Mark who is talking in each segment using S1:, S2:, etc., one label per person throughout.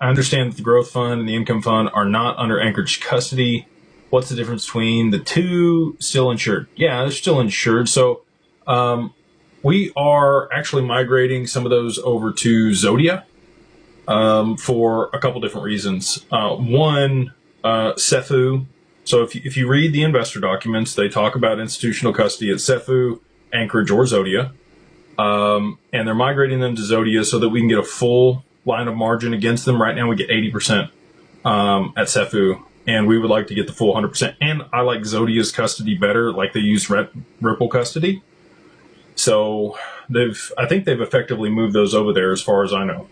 S1: I understand that the growth fund and the income fund are not under Anchorage custody. What's the difference between the two? Still insured? Yeah, they're still insured. So we are actually migrating some of those over to Zodia for a couple different reasons. One, SEFU. So if you read the investor documents, they talk about institutional custody at SEFU, Anchorage, or Zodia. And they're migrating them to Zodia so that we can get a full line of margin against them. Right now we get 80% at SEFU, and we would like to get the full 100%. And I like Zodia's custody better, like they use Ripple custody. So I think they've effectively moved those over there as far as I know.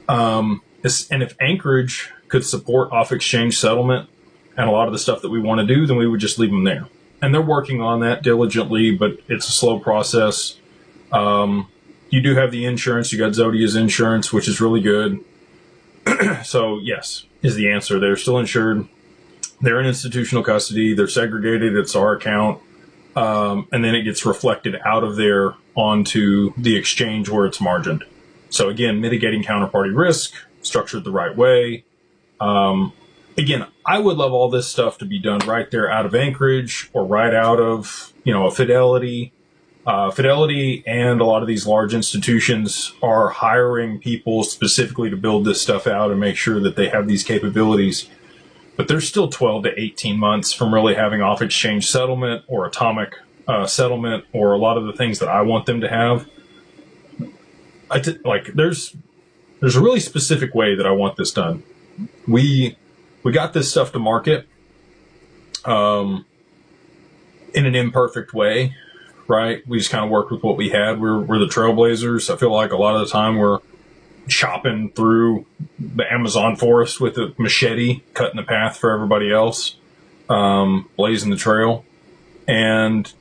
S1: And if Anchorage could support off-exchange settlement and a lot of the stuff that we want to do, then we would just leave them there. And they're working on that diligently, but it's a slow process. You do have the insurance. You got Zodia's insurance, which is really good. So yes, is the answer. They're still insured. They're in institutional custody. They're segregated. It's our account. And then it gets reflected out of there onto the exchange where it's margined. So again, mitigating counterparty risk, structured the right way. Again, I would love all this stuff to be done right there out of Anchorage or right out of, a Fidelity. Fidelity and a lot of these large institutions are hiring people specifically to build this stuff out and make sure that they have these capabilities. But there's still 12 to 18 months from really having off-exchange settlement or atomic settlement or a lot of the things that I want them to have. There's a really specific way that I want this done. We got this stuff to market in an imperfect way. Right? We just kind of worked with what we had. We're the trailblazers. I feel like a lot of the time we're chopping through the Amazon forest with a machete, cutting the path for everybody else, blazing the trail. And,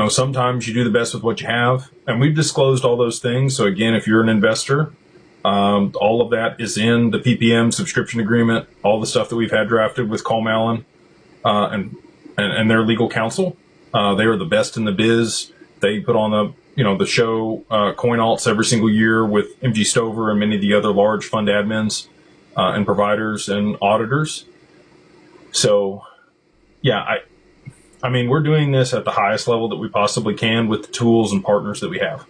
S1: sometimes you do the best with what you have. And we've disclosed all those things. So again, if you're an investor, all of that is in the PPM subscription agreement, all the stuff that we've had drafted with Colm Allen and their legal counsel. They are the best in the biz. They put on the show Coin Alts every single year with MG Stover and many of the other large fund admins and providers and auditors. So, yeah, I mean, we're doing this at the highest level that we possibly can with the tools and partners that we have.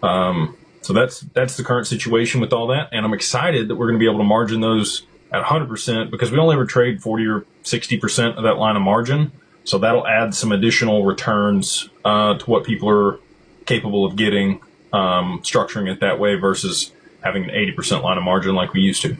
S1: So that's the current situation with all that, and I'm excited that we're going to be able to margin those at 100% because we only ever trade 40 or 60% of that line of margin. So that'll add some additional returns to what people are capable of getting, structuring it that way versus having an 80% line of margin like we used to.